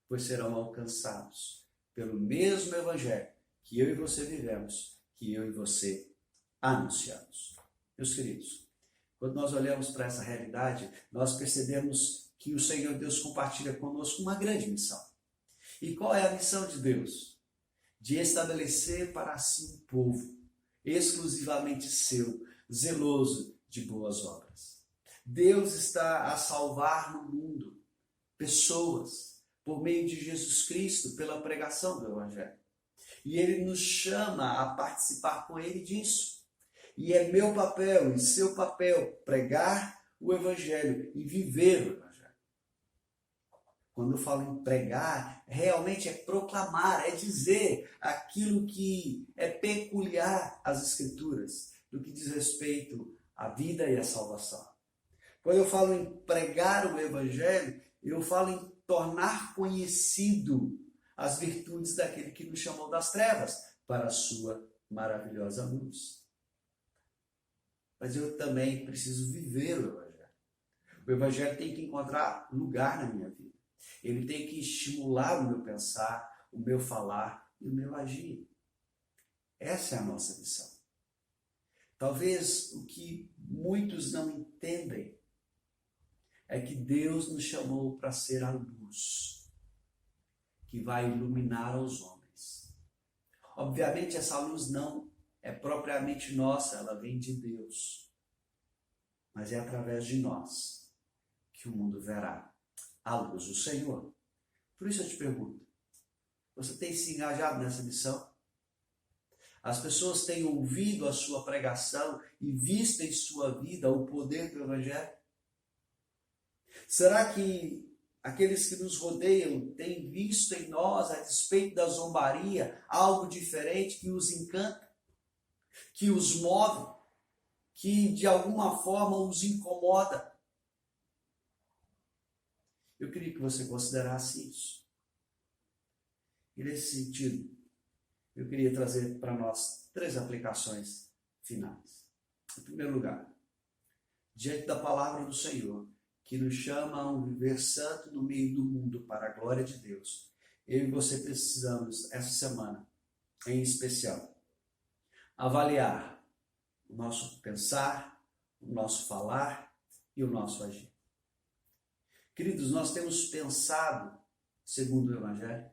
pois serão alcançados pelo mesmo Evangelho que eu e você vivemos, que eu e você anunciamos. Meus queridos, quando nós olhamos para essa realidade, nós percebemos que o Senhor Deus compartilha conosco uma grande missão. E qual é a missão de Deus? De estabelecer para si um povo exclusivamente seu, zeloso de boas obras. Deus está a salvar no mundo pessoas por meio de Jesus Cristo, pela pregação do Evangelho. E Ele nos chama a participar com Ele disso. E é meu papel e seu papel pregar o Evangelho e viver o Evangelho. Quando eu falo em pregar, realmente é proclamar, é dizer aquilo que é peculiar às Escrituras, no que diz respeito à vida e à salvação. Quando eu falo em pregar o Evangelho, eu falo em tornar conhecido as virtudes daquele que nos chamou das trevas para a sua maravilhosa luz. Mas eu também preciso viver o Evangelho. O Evangelho tem que encontrar lugar na minha vida. Ele tem que estimular o meu pensar, o meu falar e o meu agir. Essa é a nossa missão. Talvez o que muitos não entendem é que Deus nos chamou para ser a luz que vai iluminar os homens. Obviamente essa luz não é propriamente nossa, ela vem de Deus. Mas é através de nós que o mundo verá a luz do Senhor. Por isso eu te pergunto, você tem se engajado nessa missão? As pessoas têm ouvido a sua pregação e visto em sua vida o poder do Evangelho? Será que aqueles que nos rodeiam têm visto em nós, a despeito da zombaria, algo diferente que os encanta, que os move, que de alguma forma os incomoda? Eu queria que você considerasse isso. E nesse sentido, eu queria trazer para nós 3 aplicações finais. Em primeiro lugar, diante da palavra do Senhor, que nos chama a um viver santo no meio do mundo para a glória de Deus, eu e você precisamos, essa semana, em especial, avaliar o nosso pensar, o nosso falar e o nosso agir. Queridos, nós temos pensado segundo o Evangelho.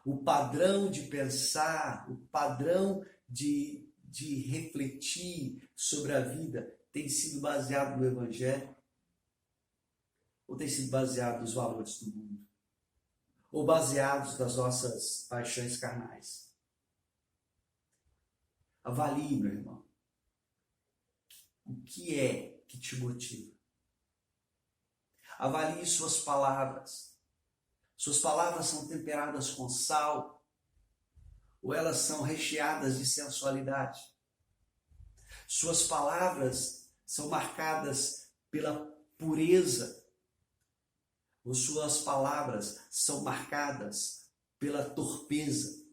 O padrão de pensar, o padrão de refletir sobre a vida tem sido baseado no Evangelho? Ou tem sido baseado nos valores do mundo? Ou baseados nas nossas paixões carnais? Avalie, meu irmão. O que é que te motiva? Avalie suas palavras. Suas palavras são temperadas com sal ou elas são recheadas de sensualidade? Suas palavras são marcadas pela pureza ou suas palavras são marcadas pela torpeza?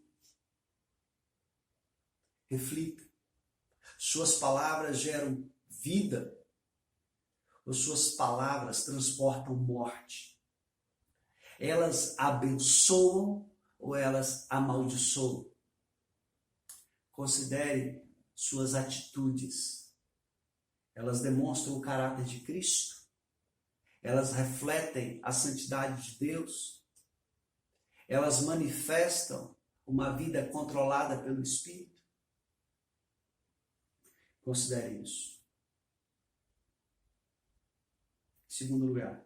Reflita. Suas palavras geram vida ou suas palavras transportam morte? Elas abençoam ou elas amaldiçoam? Considere suas atitudes. Elas demonstram o caráter de Cristo? Elas refletem a santidade de Deus? Elas manifestam uma vida controlada pelo Espírito? Considere isso. Em segundo lugar,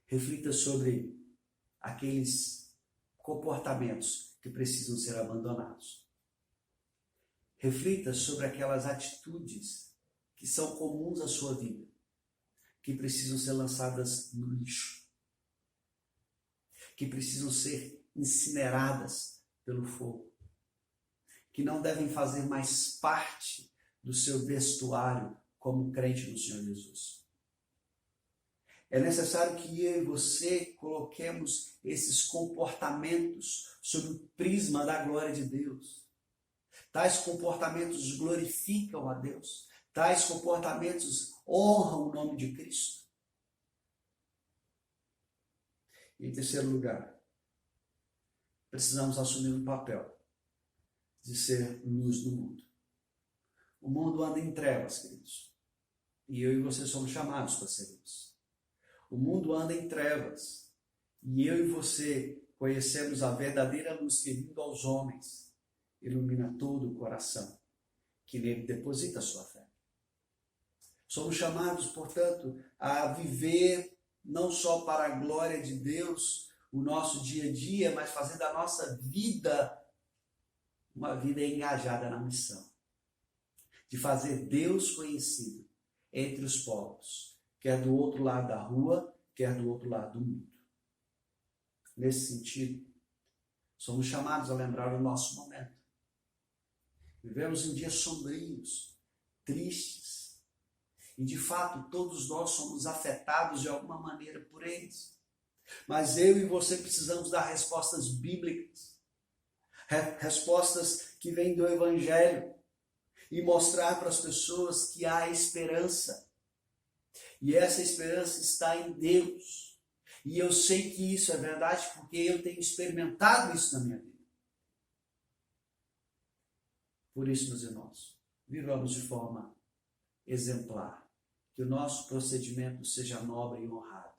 reflita sobre aqueles comportamentos que precisam ser abandonados. Reflita sobre aquelas atitudes que são comuns à sua vida, que precisam ser lançadas no lixo, que precisam ser incineradas pelo fogo, que não devem fazer mais parte do seu vestuário como crente no Senhor Jesus. É necessário que eu e você coloquemos esses comportamentos sob o prisma da glória de Deus. Tais comportamentos glorificam a Deus. Tais comportamentos honram o nome de Cristo. E em terceiro lugar, precisamos assumir um papel de ser luz do mundo. O mundo anda em trevas, queridos. E eu e você somos chamados para ser luz. O mundo anda em trevas. E eu e você conhecemos a verdadeira luz que, vindo aos homens, ilumina todo o coração, que nele deposita a sua fé. Somos chamados, portanto, a viver não só para a glória de Deus, o nosso dia a dia, mas fazer da nossa vida uma vida engajada na missão. De fazer Deus conhecido entre os povos, quer do outro lado da rua, quer do outro lado do mundo. Nesse sentido, somos chamados a lembrar o nosso momento. Vivemos em dias sombrios, tristes, e de fato todos nós somos afetados de alguma maneira por eles. Mas eu e você precisamos dar respostas bíblicas, respostas que vêm do Evangelho, e mostrar para as pessoas que há esperança. E essa esperança está em Deus. E eu sei que isso é verdade porque eu tenho experimentado isso na minha vida. Por isso, meus irmãos, vivamos de forma exemplar. Que o nosso procedimento seja nobre e honrado.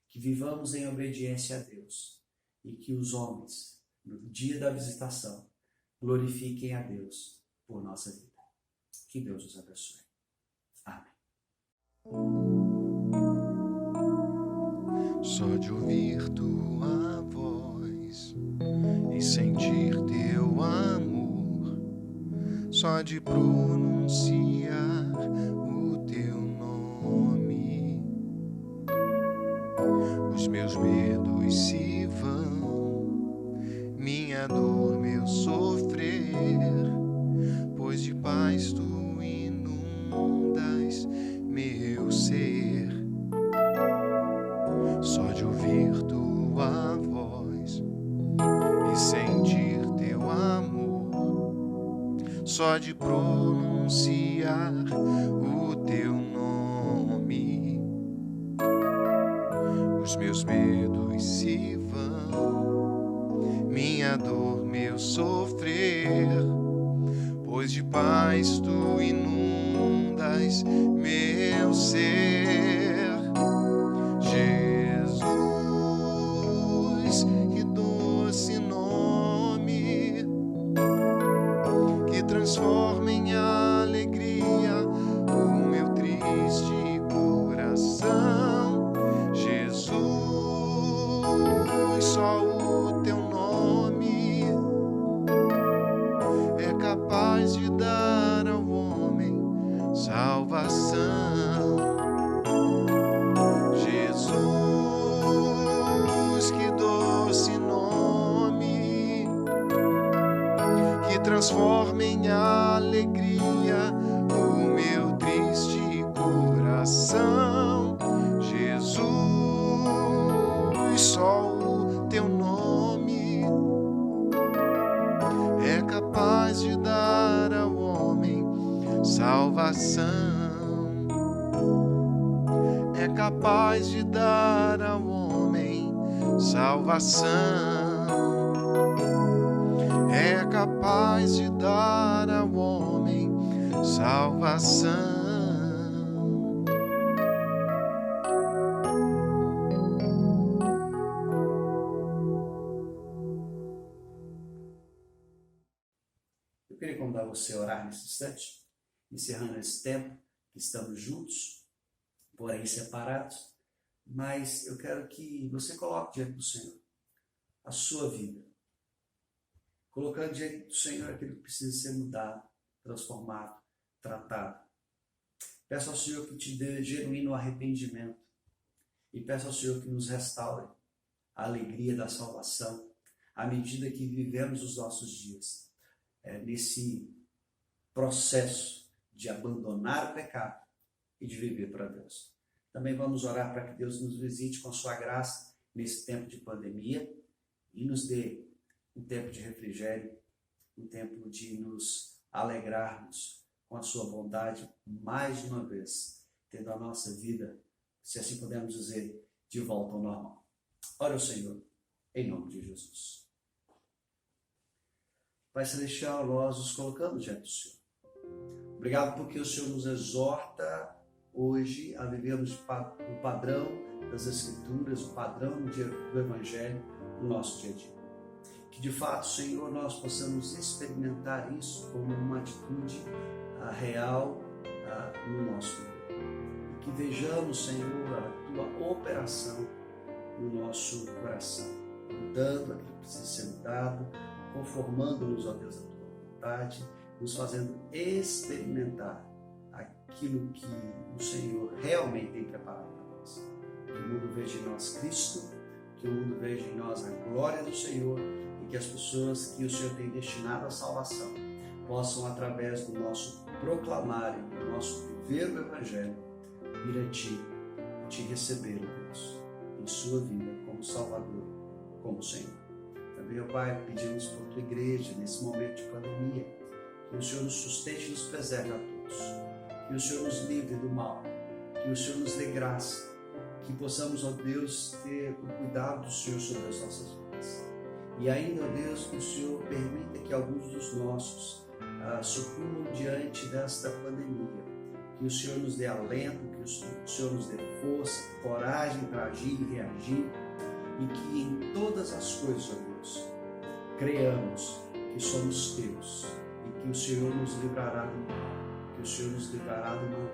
Que vivamos em obediência a Deus. E que os homens, no dia da visitação, glorifiquem a Deus por nossa vida. Que Deus os abençoe. Amém. Só de ouvir tua voz e sentir teu amor, só de pronunciar o teu nome, os meus medos se vão, minha dor, meu sofrer, pois de paz tu inundas meu ser. Só de ouvir tua voz e sentir teu amor, só de pronunciar o teu nome, os meus medos se vão, minha dor, meu sofrer, pois de paz tu inundas meu ser. Jesus, que doce nome, que transforma em alegria o meu triste coração. Jesus, só o teu nome é capaz de dar ao homem salvação. Jesus, que doce nome, que transforma em alegria o meu triste coração. Jesus, só o teu nome é capaz de dar ao homem salvação. É capaz de dar ao homem salvação. É capaz de dar ao homem salvação. Eu queria convidar você a orar nesse instante encerrando esse tempo, que estamos juntos, porém separados, mas eu quero que você coloque diante do Senhor a sua vida, colocando diante do Senhor aquilo que precisa ser mudado, transformado, tratado. Peço ao Senhor que te dê genuíno arrependimento e peço ao Senhor que nos restaure a alegria da salvação à medida que vivemos os nossos dias, nesse processo de abandonar o pecado e de viver para Deus. Também vamos orar para que Deus nos visite com a sua graça nesse tempo de pandemia e nos dê um tempo de refrigério, um tempo de nos alegrarmos com a sua bondade mais uma vez, tendo a nossa vida, se assim podemos dizer, de volta ao normal. Ore ao Senhor, em nome de Jesus. Pai Celestial, nós nos colocamos diante do Senhor. Obrigado porque o Senhor nos exorta hoje a vivermos o padrão das Escrituras, o padrão do Evangelho no nosso dia a dia. Que de fato, Senhor, nós possamos experimentar isso como uma atitude real no nosso vida. E que vejamos, Senhor, a Tua operação no nosso coração, mudando aquilo que precisa ser mudado, conformando-nos, ó Deus, à Tua vontade, nos fazendo experimentar aquilo que o Senhor realmente tem preparado para nós. Que o mundo veja em nós Cristo, que o mundo veja em nós a glória do Senhor e que as pessoas que o Senhor tem destinado à salvação possam, através do nosso proclamar e do nosso viver o Evangelho, vir a Ti, Te receber, ó Deus, em sua vida como Salvador, como Senhor. Também, ó Pai, pedimos por Tua igreja nesse momento de pandemia, que o Senhor nos sustente e nos preserve a todos, que o Senhor nos livre do mal, que o Senhor nos dê graça, que possamos, ó Deus, ter o cuidado do Senhor sobre as nossas vidas. E ainda, ó Deus, que o Senhor permita que alguns dos nossos sucumbam diante desta pandemia, que o Senhor nos dê alento, que o Senhor nos dê força, coragem para agir e reagir, e que em todas as coisas, ó Deus, creiamos que somos Teus e que o Senhor nos livrará do mal, que o Senhor nos livrará do mal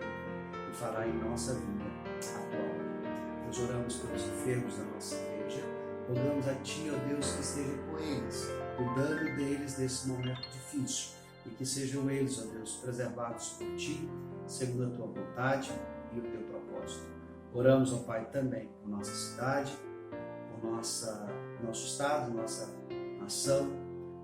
e fará em nossa vida a Tua obra. Nós oramos pelos enfermos da nossa igreja, rogamos a Ti, ó Deus, que esteja com eles, cuidando deles nesse momento difícil, e que sejam eles, ó Deus, preservados por Ti, segundo a Tua vontade e o Teu propósito. Oramos, ó Pai, também por nossa cidade, por nosso estado, nossa nação.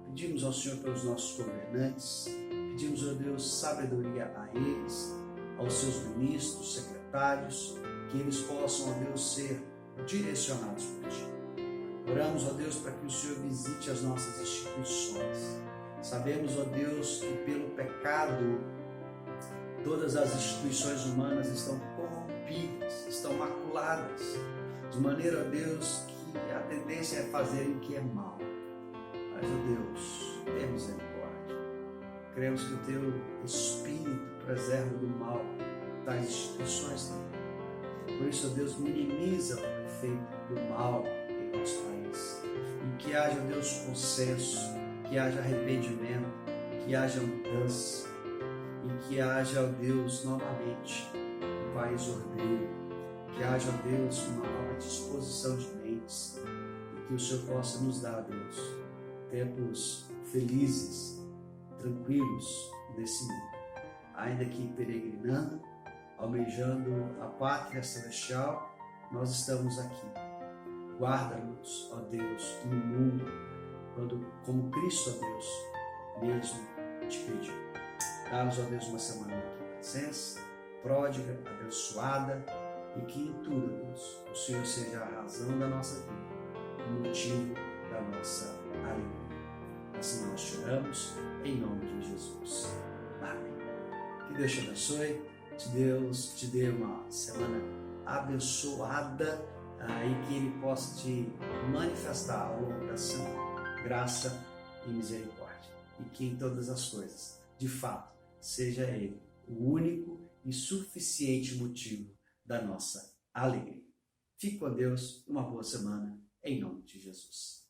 Pedimos ao Senhor pelos nossos governantes, pedimos, ó Deus, sabedoria a eles, aos seus ministros, secretários, que eles possam, ó Deus, ser direcionados por Ti. Oramos, ó Deus, para que o Senhor visite as nossas instituições. Sabemos, ó Deus, que pelo pecado todas as instituições humanas estão corrompidas, estão maculadas, de maneira, ó Deus, que a tendência é fazerem o que é mal. Mas, ó Deus, tenha misericórdia. Cremos que o Teu Espírito preserva do mal tais instituições também. Por isso, ó Deus, minimiza o efeito do mal em nosso país. E que haja, ó Deus, consenso, que haja arrependimento, que haja mudança e que haja, ó Deus, novamente um país ordeiro, que haja, ó Deus, uma nova disposição de mentes e que o Senhor possa nos dar, Deus, tempos felizes, tranquilos nesse mundo, ainda que peregrinando, almejando a pátria celestial, nós estamos aqui. Guarda-nos, ó Deus, no mundo, como Cristo, ó Deus, mesmo te pediu. Dá-nos, ó Deus, uma semana de presença, pródiga, abençoada, e que em tudo, Deus, o Senhor seja a razão da nossa vida, o motivo da nossa alegria. Assim nós choramos, em nome de Jesus. Amém. Que Deus te abençoe, que Deus te dê uma semana abençoada e que Ele possa te manifestar ao longo da semana graça e misericórdia. E que em todas as coisas, de fato, seja Ele o único e suficiente motivo da nossa alegria. Fique com Deus, uma boa semana, em nome de Jesus.